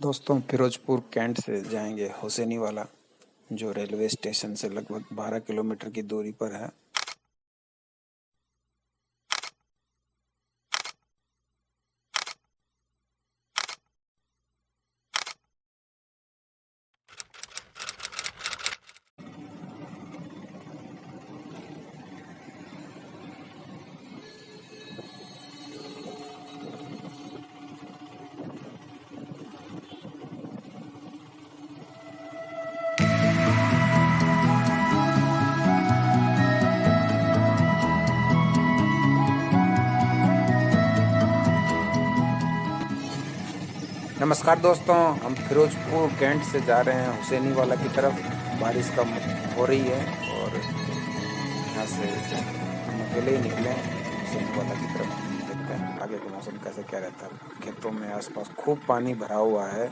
दोस्तों फिरोजपुर कैंट से जाएंगे हुसैनी वाला, जो रेलवे स्टेशन से लगभग 12 किलोमीटर की दूरी पर है। नमस्कार दोस्तों, हम फिरोजपुर कैंट से जा रहे हैं हुसैनी वाला की तरफ। बारिश कम हो रही है और यहाँ से हम अकेले ही निकले हैं हुसैनी वाला की तरफ। देखते हैं आगे का मौसम कैसे क्या रहता है। खेतों में आसपास खूब पानी भरा हुआ है।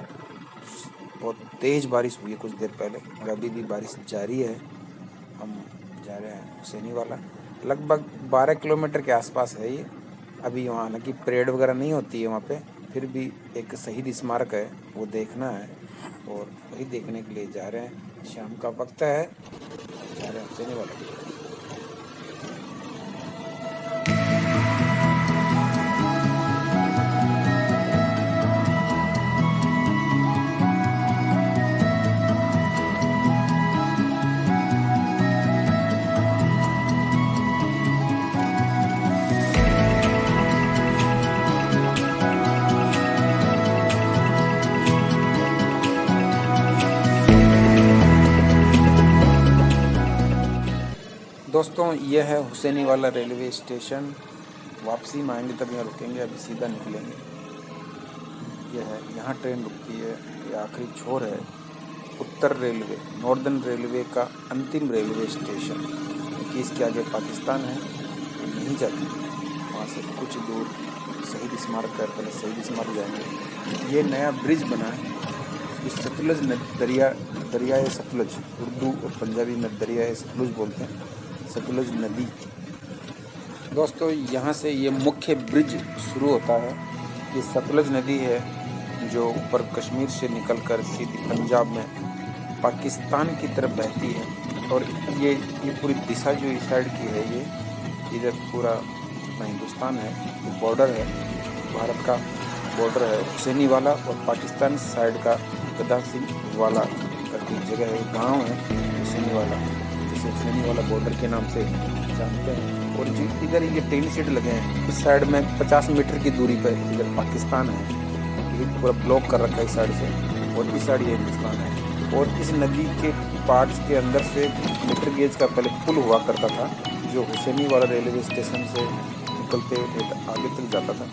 बहुत तेज़ बारिश हुई है कुछ देर पहले और अभी भी बारिश जारी है। हम जा रहे हैं हुसैनी वाला, लगभग 12 किलोमीटर के आसपास है ये। अभी वहाँ हालांकि परेड वगैरह नहीं होती है वहाँ पे, फिर भी एक शहीद स्मारक है, वो देखना है और वही देखने के लिए जा रहे हैं। शाम का वक्त है, जा रहे हैं हुसैनी वाला। दोस्तों ये है हुसैनी वाला रेलवे स्टेशन। वापसी में आएंगे तब यहाँ रुकेंगे, अभी सीधा निकलेंगे। यह है, यहाँ ट्रेन रुकती है। ये आखिरी छोर है उत्तर रेलवे, नॉर्दर्न रेलवे का अंतिम रेलवे स्टेशन। क्योंकि इसके आगे पाकिस्तान है, ये नहीं जाती। वहाँ से कुछ दूर शहीद स्मारक है, पहले शहीद स्मारक जाएंगे। ये नया ब्रिज बना है, इस सतलुज दरियाए सतलुज, उर्दू और पंजाबी में दरियाए सतलुज बोलते हैं, सतलुज नदी। दोस्तों यहाँ से ये मुख्य ब्रिज शुरू होता है। ये सतलुज नदी है जो ऊपर कश्मीर से निकलकर सीधी पंजाब में पाकिस्तान की तरफ बहती है। और ये पूरी दिशा जो इस साइड की है, ये इधर पूरा अपना हिंदुस्तान है, ये बॉर्डर है, भारत का बॉर्डर है हुसैनी वाला। और पाकिस्तान साइड का गदा सिंह वाला करके जगह है, गांव है हुसैनी वाला, जिसे हुसैनी वाला बॉर्डर के नाम से जानते हैं। और जो इधर ये टेन शेड लगे हैं, इस साइड में 50 मीटर की दूरी पर इधर पाकिस्तान है, ये पूरा ब्लॉक कर रखा है इस साइड से, और इस साइड ये हिंदुस्तान है। और इस नदी के पार्ट्स के अंदर से मीटर गेज का पहले पुल हुआ करता था, जो हुसैनी वाला रेलवे स्टेशन से निकलते आगे तक जाता था।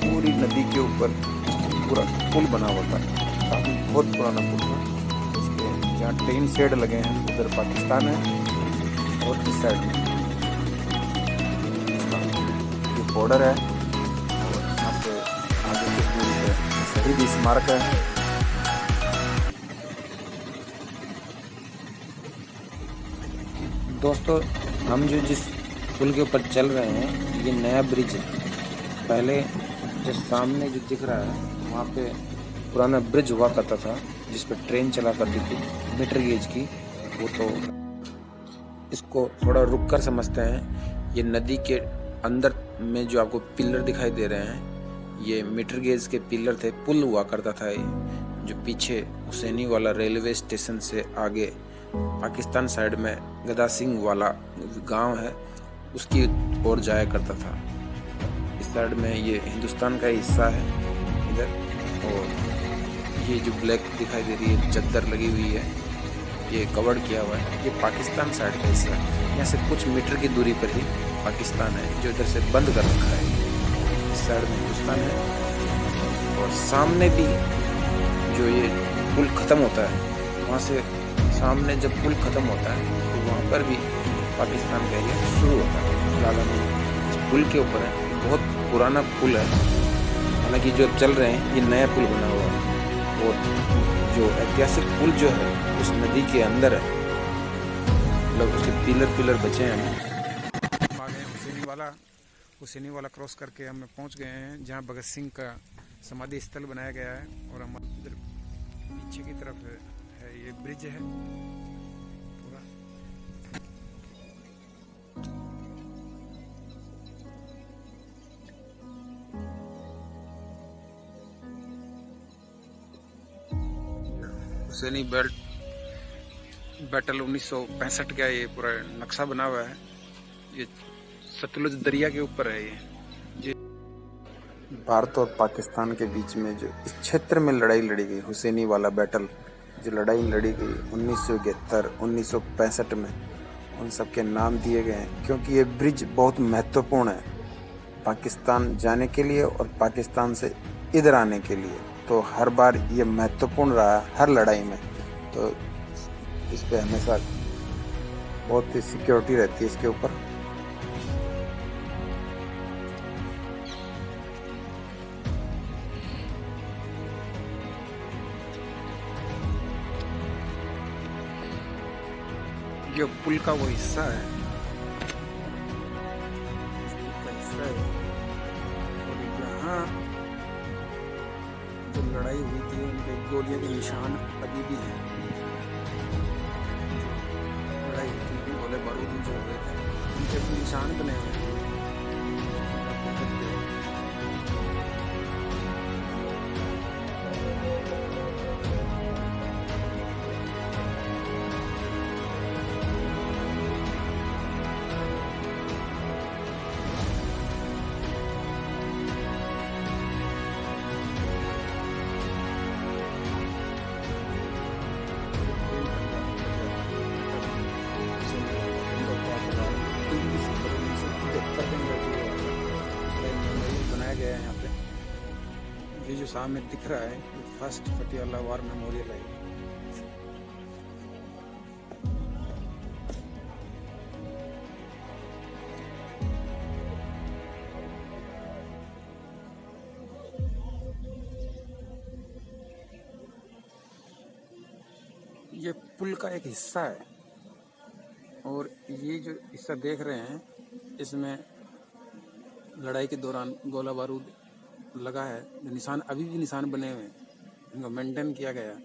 पूरी नदी के ऊपर पूरा पुल बना हुआ था, काफ़ी बहुत पुराना पुल है। इसके जहाँ ट्रेन शेड लगे हैं उधर पाकिस्तान है, और इस साइड में ये बॉर्डर है। और यहाँ से आगे कुछ दूरी पे शहीद स्मारक है। दोस्तों हम जिस पुल के ऊपर चल रहे हैं, ये नया ब्रिज है। पहले जो सामने जो दिख रहा है, वहाँ पे पुराना ब्रिज हुआ करता था जिस पर ट्रेन चला करती थी मीटर गेज की। वो तो इसको थोड़ा रुक कर समझते हैं। ये नदी के अंदर में जो आपको पिलर दिखाई दे रहे हैं, ये मीटर गेज के पिलर थे, पुल हुआ करता था ये, जो पीछे हुसैनी वाला रेलवे स्टेशन से आगे पाकिस्तान साइड में गदा सिंह वाला गांव है, उसकी ओर जाया करता था। इस साइड में ये हिंदुस्तान का हिस्सा है इधर। और ये जो ब्लैक दिखाई दे रही है चद्दर लगी हुई है, ये कवर किया हुआ है, ये पाकिस्तान साइड का हिस्सा है। यहाँ से कुछ मीटर की दूरी पर ही पाकिस्तान है, जो इधर से बंद कर रखा है। इस साइड में हिंदुस्तान है। और सामने भी जो ये पुल ख़त्म होता है, वहाँ से सामने जब पुल ख़त्म होता है तो वहाँ पर भी पाकिस्तान का एरिया शुरू होता है। लाला इस पुल के ऊपर है, बहुत पुराना पुल है। हालांकि जो चल रहे हैं ये नया पुल बना हुआ है। और जो ऐतिहासिक पुल जो है उस नदी के अंदर है, मतलब उसके पिलर बचे हैं। आ गए हुसैनी वाला क्रॉस करके हम पहुंच गए हैं, जहां भगत सिंह का समाधि स्थल बनाया गया है। और हमारे इधर पीछे की तरफ है ये ब्रिज है पूरा। हुसैनी बैटल 1965 का ये पूरा नक्शा बना हुआ है। ये सतलुज दरिया के ऊपर है। ये भारत और पाकिस्तान के बीच में जो इस क्षेत्र में लड़ाई लड़ी गई, हुसैनी वाला बैटल जो लड़ाई लड़ी गई 1971 1965 में, उन सब के नाम दिए गए हैं क्योंकि ये ब्रिज बहुत महत्वपूर्ण है पाकिस्तान जाने के लिए और पाकिस्तान से इधर आने के लिए। तो हर बार ये महत्वपूर्ण रहा है हर लड़ाई में। तो इस पे हमेशा बहुत ही सिक्योरिटी रहती है इसके ऊपर। ये पुल का वो हिस्सा है, और यहाँ जो लड़ाई हुई थी उनके गोलियों के निशान अभी भी हैं। लड़ाई हुई थी, गोले बारूद जो हुए थे उनके भी निशान बने हुए हैं। बनाया गया है यहाँ पे। ये जो सामने दिख रहा है ये फर्स्ट पटियाला वार मेमोरियल है। ये पुल का एक हिस्सा है और ये जो हिस्सा देख रहे हैं इसमें लड़ाई के दौरान गोला बारूद लगा है। निशान अभी भी निशान बने हुए हैं, इनको मेंटेन किया गया है।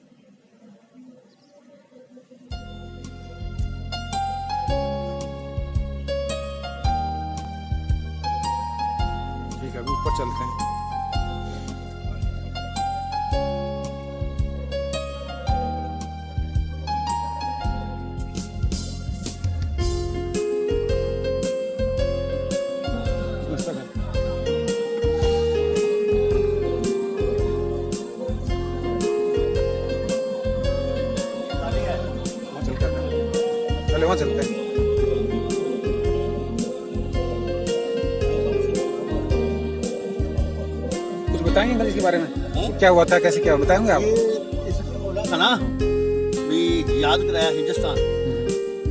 ठीक है, अभी ऊपर चलते हैं। वहाँ चलते हैं। कुछ बताएंगे अंकल इसके बारे में? क्या हुआ था, कैसे क्या बताएंगे आप? इसने बोला था ना भी याद कराया हिंदुस्तान।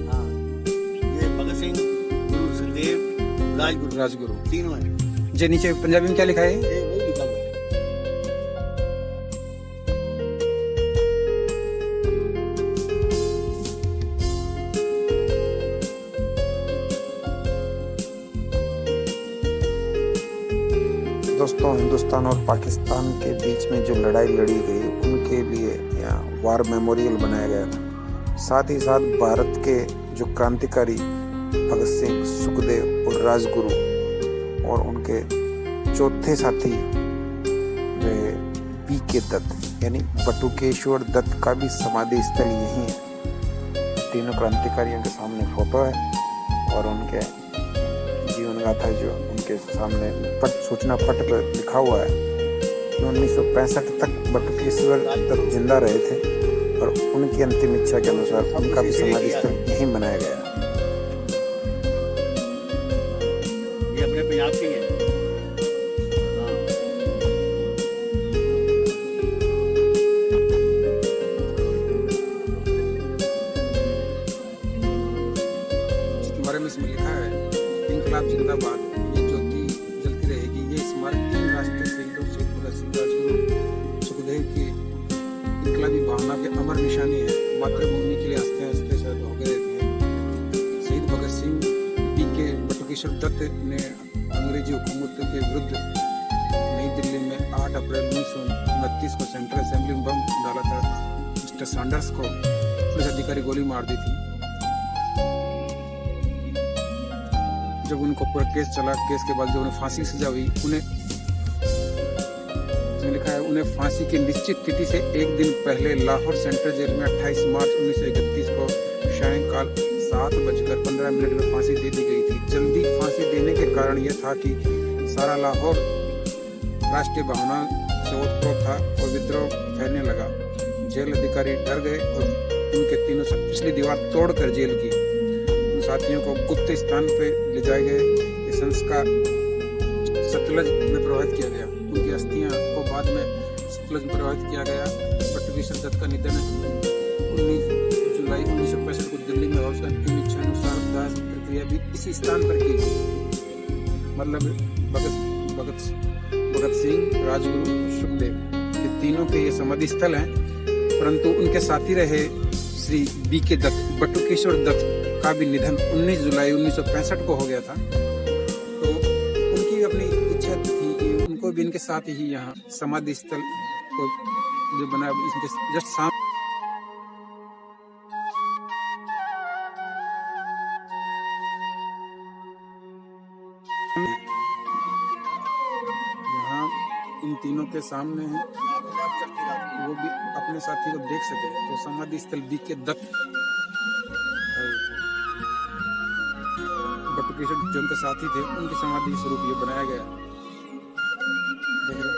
हाँ, ये भगत सिंह, गुरु सुखदेव, राजगुरु तीनों हैं। जी नीचे पंजाबी में क्या लिखा है? ये वही लिखा हुआ है। दोस्तों, हिंदुस्तान और पाकिस्तान के बीच में जो लड़ाई लड़ी गई उनके लिए यहाँ वार मेमोरियल बनाया गया था। साथ ही साथ भारत के जो क्रांतिकारी भगत सिंह, सुखदेव और राजगुरु और उनके चौथे साथी पी.के. दत्त यानी बटुकेश्वर दत्त का भी समाधि स्थल यही है। तीनों क्रांतिकारियों के सामने फोटो है और उनके जीवन गाथा जो उनके सामने सूचना पट पर लिखा हुआ है कि 1965 तक बटुकेश्वर दत्त जिंदा रहे थे और उनकी अंतिम इच्छा के अनुसार उनका भी समाधि स्थल यहीं बनाया गया है। ये अपने पंजाब के हैं। इसके बारे में इसमें लिखा है, इंकलाब जिंदाबाद, ये ज्योति जलती रहेगी। ये स्मारक तीन राष्ट्रीय शहीदों शहीद भगत सिंह, राजगुरु सुखदेव की इंकलाबी भावना की अमर निशानी है। मातृभूमि के लिए हंसते हंसते शहीद हो गए थे। शहीद भगत सिंह पी.के. बटुकेश्वर दत्त ने अंग्रेजी हुकूमत के विरुद्ध नई दिल्ली में 8 अप्रैल 1929 को सेंट्रल असेंबली में बम डाला था मिस्टर सैंडर्स को पुलिस अधिकारी गोली मार दी थी। जब उनको पूरा केस चला, केस के बाद जो उन्हें फांसी सजा हुई, उन्हें लिखा है उन्हें फांसी की निश्चित तिथि से एक दिन पहले लाहौर सेंट्रल जेल में 28 मार्च 1931 को सायंकाल 7:15 में फांसी दे दी गई थी। जल्दी फांसी देने के कारण यह था कि सारा लाहौर राष्ट्रीय भावना से ओतप्रोत था और विद्रोह फैलने लगा। जेल अधिकारी डर गए और उनके तीनों पिछली दीवार तोड़कर जेल की उन साथियों को गुप्त स्थान पर ले जाए गए। ये संस्कार सतलज में प्रवाहित किया गया। उनकी अस्थियां को बाद में सतलज में प्रवाहित किया गया। बटुकेश्वर दत्त का निधन 19 जुलाई 1965 को दिल्ली में हाउस की इच्छा अनुसार दाह प्रक्रिया भी इसी स्थान पर की गई। मतलब भगत सिंह, राजगुरु, सुखदेव, ये तीनों के ये समाधि स्थल हैं। परंतु उनके साथी रहे श्री B.K. दत्त, बटुकेश्वर दत्त का भी निधन 19 जुलाई 1965 को हो गया था। तो उनकी अपनी इच्छा थी कि उनको भी इनके साथ ही यहाँ समाधि स्थल को जो बना इसके जस्ट सामने यहाँ इन तीनों के सामने है, वो भी अपने साथी को देख सके। तो समाधि स्थल B.K. दत्त बटुकेश्वर जो उनके साथी थे, उनके समाधि स्वरूप ये बनाया गया। देख रहे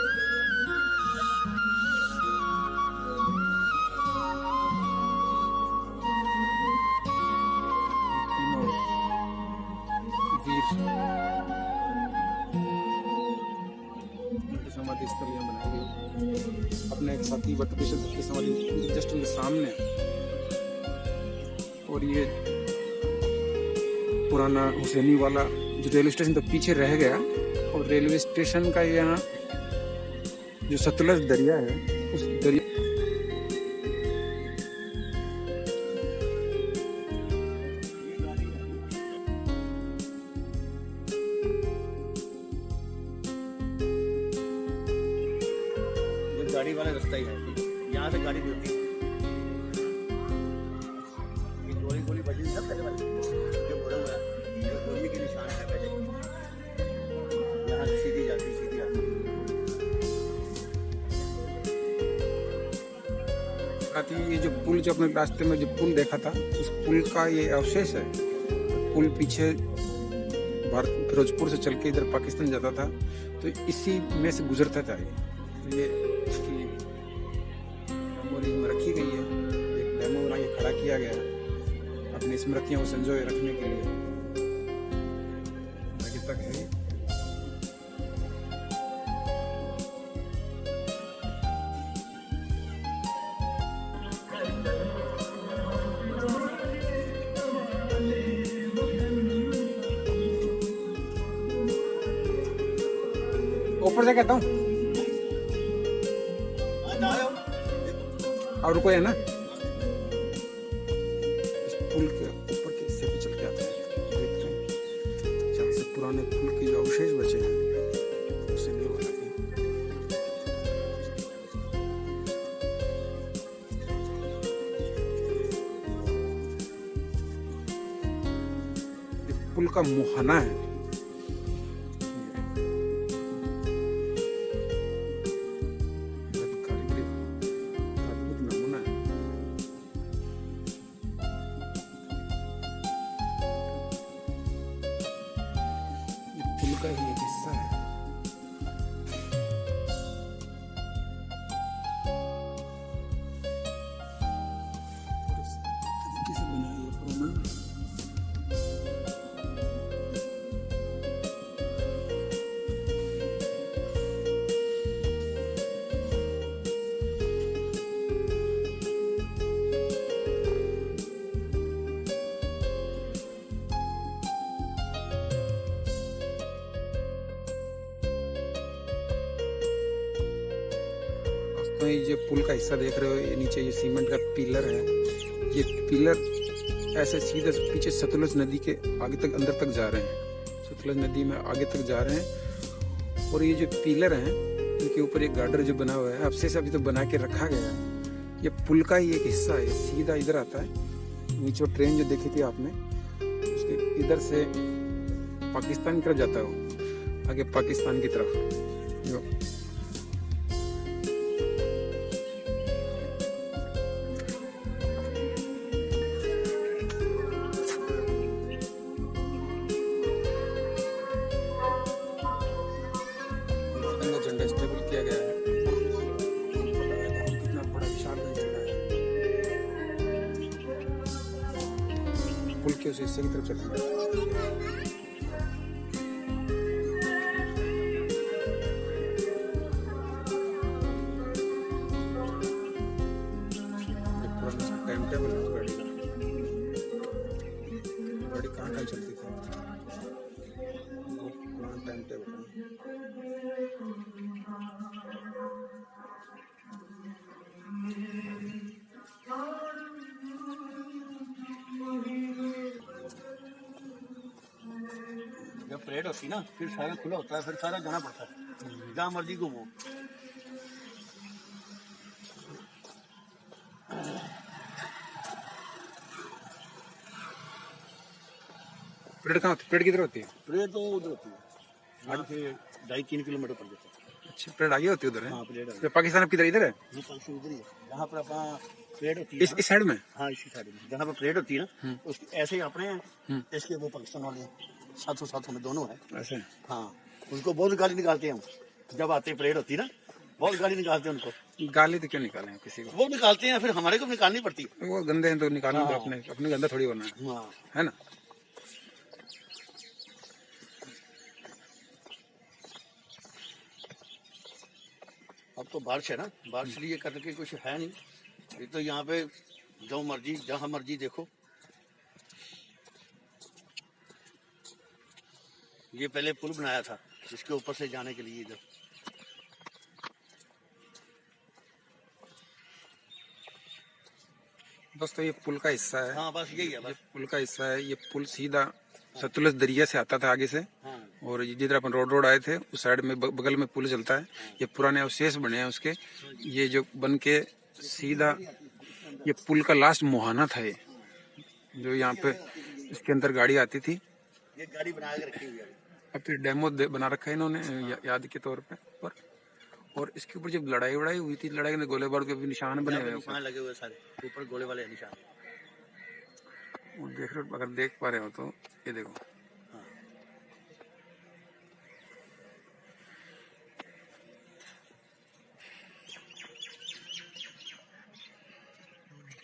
तीनों वीर उनकी समाधि स्थल यहाँ बनाई गई। अपने एक साथी बटुकेश्वर दत्त की समाधि जस्ट उनके सामने। और ये पुराना हुसैनी वाला जो रेलवे स्टेशन तो पीछे रह गया, और रेलवे स्टेशन का यहाँ जो सतलज दरिया है, उस दरिया ये गाड़ी वाला रास्ता ही है, यहाँ से गाड़ी मिलती है। ये गोली बजी सब पहले वाले जो बोला हुआ है, जो गोली के निशान है पहले, यहाँ से सीधी आती। ये जो पुल, जो अपने रास्ते में जो पुल देखा था, उस पुल का ये अवशेष है। पुल पीछे भारत फिरोजपुर से चल के इधर पाकिस्तान जाता था, तो इसी में से गुजरता था। तो ये उसकी मेमोरी में रखी गई है, एक डेमो बना के खड़ा किया गया है अपनी स्मृतियों को संजोए रखने के लिए। आगे तक है। ऊपर से कहता हूँ और कोई है ना, इस पुल के ऊपर के हिस्से पे चल के आते हैं, देख रहे हैं जहाँ से पुराने पुल के जो अवशेष बचे हैं उसे नहीं वाला के पुल का मुहाना है। का ही एक हिस्सा है। तरीके से बनाई है पुराना। तो ये पुल का हिस्सा देख रहे हो, ये नीचे ये सीमेंट का पिलर है। ये पिलर ऐसे सीधे पीछे सतलज नदी के आगे तक, अंदर तक जा रहे हैं। सतलज नदी में आगे तक जा रहे हैं और ये जो पिलर हैं इनके ऊपर एक गार्डर जो बना हुआ है अब से अभी तो बना के रखा गया है। ये पुल का ही एक हिस्सा है, सीधा इधर आता है। नीचे ट्रेन जो देखी थी आपने उसके इधर से पाकिस्तान की तरफ जाता है, वो आगे पाकिस्तान की तरफ जो झंडा स्टेबल किया गया है। कितना बड़ा विशाल झंडा है। पुल के उस हिस्से की तरफ चलेंगे। टाइम टेबल है गाड़ी का, गाड़ी कहाँ कहाँ चलती थी, पुराना टाइम टेबल है। जब परेड होती ना फिर सारा खुला होता है, फिर सारा जाना पड़ता है, जहाँ मर्जी घूमो। परेड कहाँ होती है? परेड किधर होती है? परेड तो उधर होती है, यहाँ से 2.5-3 किलोमीटर पड़ जाता है। अच्छा, परेड आगे होती है उधर है? हाँ परेड तो पाकिस्तान अब किधर इधर है? ये पास उधर ही है, जहाँ पर अपना परेड होती है इस साइड में? हाँ इसी साइड में जहाँ पर परेड होती है ना, उसके ऐसे ही अपने हैं, इसके वो पाकिस्तान वाले हैं, साथों में दोनों है ऐसे। हाँ, उनको बहुत गाली निकालते हैं हम, जब आते हैं परेड होती है ना बहुत गाली निकालते हैं उनको। गाली तो क्यों निकालें किसी को? वो निकालते हैं, फिर हमारे को निकालनी पड़ती है। वो गंदे हैं तो निकालना, तो हाँ। अपने गंदा थोड़ी होना हाँ है ना। अब तो बारिश है ना, बारिश लिए करने के कुछ है नहीं, ये तो यहाँ पे जो मर्जी जहाँ मर्जी देखो। ये पहले पुल बनाया था इसके ऊपर से जाने के लिए इधर। दोस्तों ये पुल का हिस्सा है। हाँ बस यही है बस। पुल का हिस्सा है। ये पुल सीधा सतलुज दरिया से आता था आगे से, हाँ। और जिधर अपन रोड आए थे उस साइड में बगल में पुल चलता है। ये पुराने अवशेष बने हैं उसके, ये जो बन के सीधा ये पुल का लास्ट मुहाना था। ये जो यहाँ पे इसके अंदर गाड़ी आती थी, ये गाड़ी बना के रखी हुई है। अब फिर डेमो बना रखा है इन्होंने याद के तौर पे। और इसके ऊपर जब लड़ाई हुई थी, लड़ाई में गोले बारूद के भी निशान बने हुए निशान लगे हुए सारे ऊपर गोले वाले निशान। वो देख रहे हो, अगर देख पा रहे हो तो ये देखो।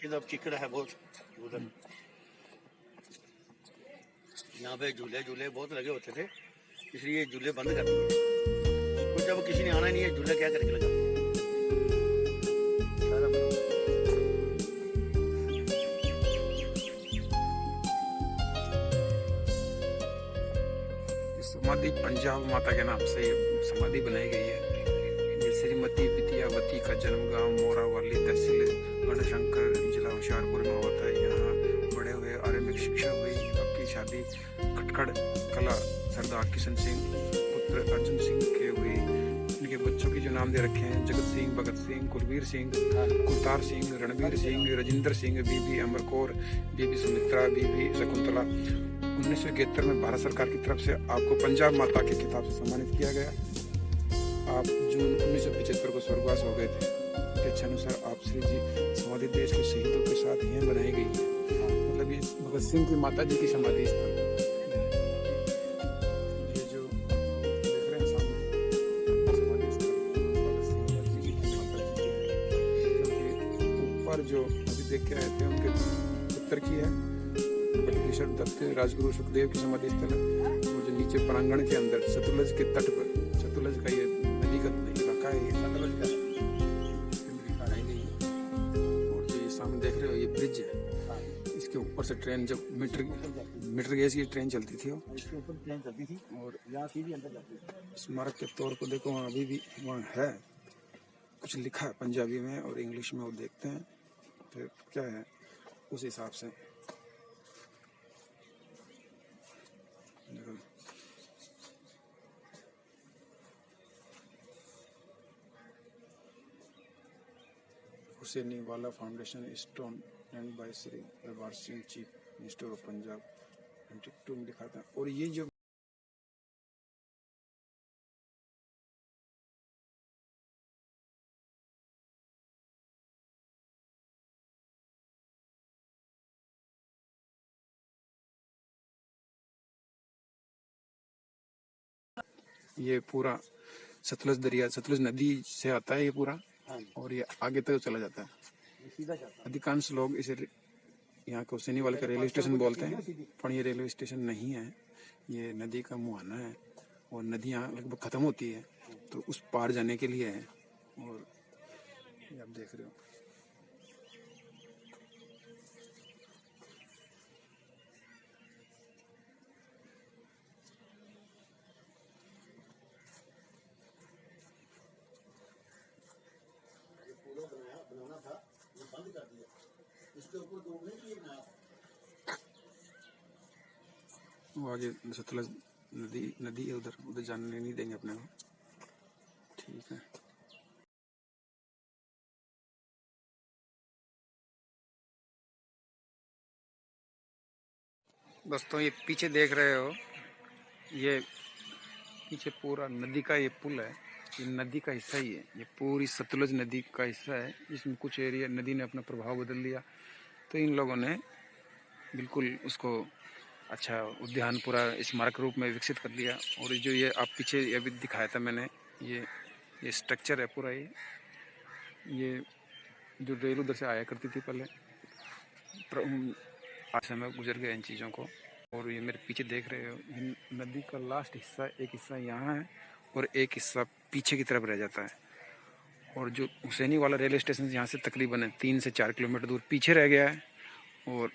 इधर चिकड़ा है बहुत उधर। यहाँ पे झूले बहुत लगे होते थे, इसलिए झूले बंद कर दिए। कुछ जब किसी ने आना ही नहीं है, झूले क्या करके लगा। समाधि पंजाब माता के नाम से ये समाधि बनाई गई है। ये श्रीमती विद्यावती का जन्म गांव मोरावाली तहसील गढ़शंकर जिला होशियारपुर में होता है। यहाँ बड़े हुए, आरंभिक शिक्षा हुई। आपकी शादी खटखड़ कला सरदार किशन सिंह पुत्र अर्जुन सिंह के हुई। इनके बच्चों के जो नाम दे रखे हैं जगत सिंह, भगत सिंह, कुलवीर सिंह, कुलतार सिंह, रणवीर सिंह, राजेंद्र सिंह, बीबी अमर कौर, बीबी सुमित्रा, बीबी शकुंतला। 1971 में भारत सरकार की तरफ से आपको पंजाब माता के खिताब से सम्मानित किया गया। आप जून 1975 को स्वर्गवास हो गए थे। के अनुसार आप श्री जी समाधि देश के शहीदों के साथ यहाँ बनाई गई है। मतलब ये भगत सिंह की माता जी की समाधि स्थल। ये जो देख रहे हैं सामने समाधि स्थल भगत सिंह जी की माता जी की है। ऊपर जो अभी देख के आए थे उनके पुत्र की है, बटकेश्वर दत्त राजगुरु सुखदेव की समाधि स्थल है। वो जो नीचे प्रांगण के अंदर सतलुज के तट पर, सतलुज का ये नदी का इलाका है, ये सतलुज का बनाई गई है। और जो ये सामने देख रहे हो ये ब्रिज है, इसके ऊपर से ट्रेन जब मीटर गेज की ट्रेन चलती थी, इसके ऊपर ट्रेन चलती थी और यहाँ सीधी अंदर जाती थी। स्मारक के तौर पर देखो वहाँ अभी भी वहाँ है, कुछ लिखा है पंजाबी में और इंग्लिश में, वो देखते हैं फिर क्या है उस हिसाब से। Hussainiwala foundation stone and by Shri Darbara Singh chief minister of Punjab 22 में दिखाता है। और ये जो ये पूरा सतलुज दरिया सतलुज नदी से आता है ये पूरा, और ये आगे तक चला जाता है। सीधा जाता अधिकांश लोग इसे यहाँ को हुसैनी वाले का रेलवे स्टेशन बोलते हैं, पर ये रेलवे स्टेशन नहीं है, ये नदी का मुहाना है। और नदी यहाँ लगभग खत्म होती है, तो उस पार जाने के लिए है। और ये आप देख रहे हो, बनाना था, ये बंद कर दिया। इसके ऊपर दो नहीं लिए बनाया। वो आगे सतलुज नदी है, उधर जाने नहीं देंगे अपने को। ठीक है, दोस्तों ये पीछे देख रहे हो, ये पीछे पूरा नदी का ये पुल है, ये नदी का हिस्सा ही है। ये पूरी सतलुज नदी का हिस्सा है। इसमें कुछ एरिया नदी ने अपना प्रभाव बदल लिया, तो इन लोगों ने बिल्कुल उसको अच्छा उद्यान पूरा स्मारक रूप में विकसित कर लिया। और जो ये आप पीछे अभी दिखाया था मैंने, ये स्ट्रक्चर है पूरा। ये जो रेल उधर से आया करती थी पहले, आज समय गुजर गया इन चीज़ों को। और ये मेरे पीछे देख रहे हो, नदी का लास्ट हिस्सा, एक हिस्सा यहाँ है और एक हिस्सा पीछे की तरफ रह जाता है। और जो हुसैनी वाला रेलवे स्टेशन यहाँ से तकरीबन 3 से 4 किलोमीटर दूर पीछे रह गया है। और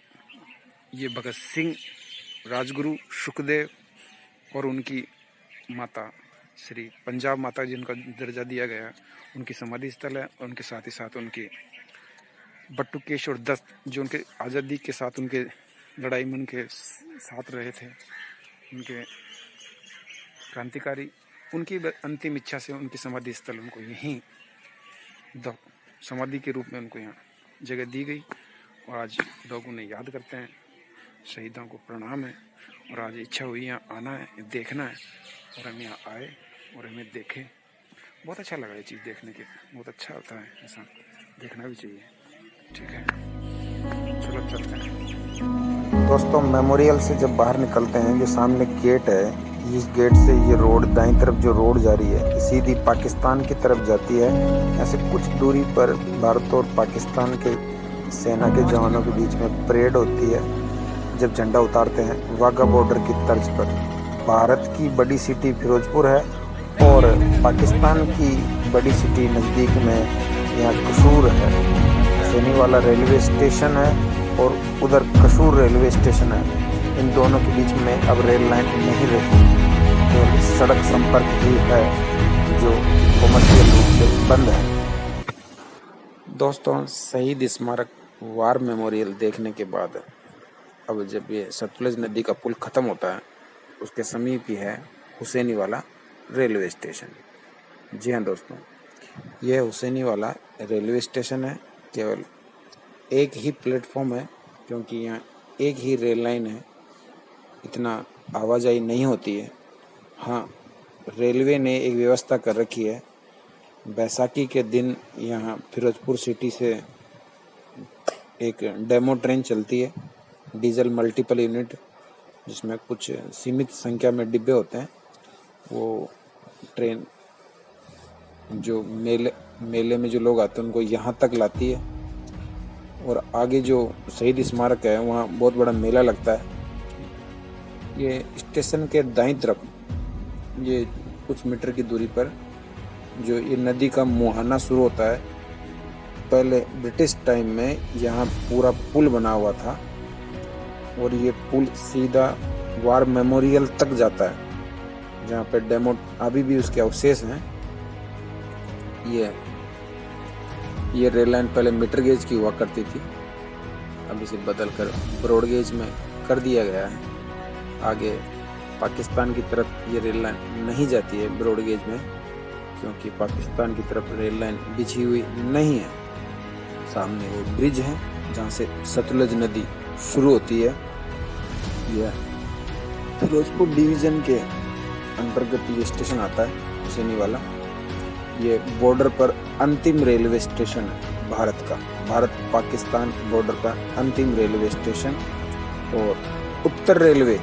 ये भगत सिंह, राजगुरु, सुखदेव और उनकी माता श्री पंजाब माता, जिनका दर्जा दिया गया, उनकी समाधि स्थल है। और उनके साथ ही साथ उनके बटुकेश्वर दत्त, जो उनके आज़ादी के साथ उनके लड़ाई में उनके साथ रहे थे, उनके क्रांतिकारी, उनकी अंतिम इच्छा से उनकी समाधि स्थल उनको यहीं समाधि के रूप में उनको यहाँ जगह दी गई। और आज लोग उन्हें याद करते हैं, शहीदों को प्रणाम है। और आज इच्छा हुई यहाँ आना है, देखना है, और हम यहाँ आए और हमें देखें। बहुत अच्छा लगा ये चीज़ देखने के, बहुत अच्छा होता है, ऐसा देखना भी चाहिए। ठीक है, चलो चलते हैं। दोस्तों मेमोरियल से जब बाहर निकलते हैं, जो सामने गेट है, इस गेट से ये रोड दाईं तरफ जो रोड जा रही है, सीधी पाकिस्तान की तरफ जाती है। ऐसे कुछ दूरी पर भारत और पाकिस्तान के सेना के जवानों के बीच में परेड होती है जब झंडा उतारते हैं, वाघा बॉर्डर की तर्ज पर। भारत की बड़ी सिटी फिरोजपुर है और पाकिस्तान की बड़ी सिटी नज़दीक में यहाँ कसूर है। हुसैनी वाला रेलवे स्टेशन है और उधर कसूर रेलवे स्टेशन है। इन दोनों के बीच में अब रेल लाइन नहीं रही, तो सड़क संपर्क ही है जो कमर्शियल रूप से बंद है। दोस्तों शहीद स्मारक वार मेमोरियल देखने के बाद अब जब ये सतलुज नदी का पुल ख़त्म होता है, उसके समीप ही है हुसैनी वाला रेलवे स्टेशन। जी हाँ दोस्तों, ये हुसैनी वाला रेलवे स्टेशन है। केवल एक ही प्लेटफॉर्म है, क्योंकि यहाँ एक ही रेल लाइन है, इतना आवाजाही नहीं होती है। हाँ, रेलवे ने एक व्यवस्था कर रखी है, बैसाखी के दिन यहाँ फिरोजपुर सिटी से एक डेमो ट्रेन चलती है, डीजल मल्टीपल यूनिट, जिसमें कुछ सीमित संख्या में डिब्बे होते हैं। वो ट्रेन जो मेले में जो लोग आते हैं उनको यहाँ तक लाती है। और आगे जो शहीद स्मारक है, वहाँ बहुत बड़ा मेला लगता है। ये स्टेशन के दाईं तरफ, ये कुछ मीटर की दूरी पर जो ये नदी का मुहाना शुरू होता है, पहले ब्रिटिश टाइम में यहाँ पूरा पुल बना हुआ था और ये पुल सीधा वार मेमोरियल तक जाता है, जहाँ पे डेमो अभी भी उसके अवशेष हैं। ये रेल लाइन पहले मीटर गेज की हुआ करती थी, अब इसे बदल कर ब्रॉड गेज में कर दिया गया है। आगे पाकिस्तान की तरफ ये रेल लाइन नहीं जाती है ब्रॉड गेज में, क्योंकि पाकिस्तान की तरफ रेल लाइन बिछी हुई नहीं है। सामने वो ब्रिज है जहाँ से सतलुज नदी शुरू होती है। यह फिरोजपुर डिवीजन के अंतर्गत ये स्टेशन आता है हुसैनी वाला। ये बॉर्डर पर अंतिम रेलवे स्टेशन है भारत का, भारत पाकिस्तान बॉर्डर का अंतिम रेलवे स्टेशन। और उत्तर रेलवे,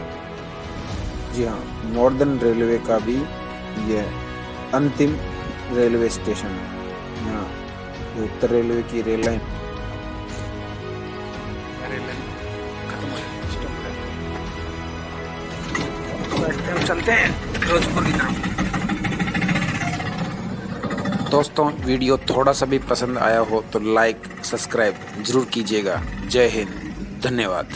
जी हाँ, नॉर्दर्न रेलवे का भी यह अंतिम रेलवे स्टेशन है। यहाँ ये उत्तर रेलवे की रेल लाइन खत्म हो जाती है, स्टॉप है। हम चलते हैं फिरोजपुर की तरफ। दोस्तों, वीडियो थोड़ा सा भी पसंद आया हो तो लाइक सब्सक्राइब जरूर कीजिएगा। जय हिंद, धन्यवाद।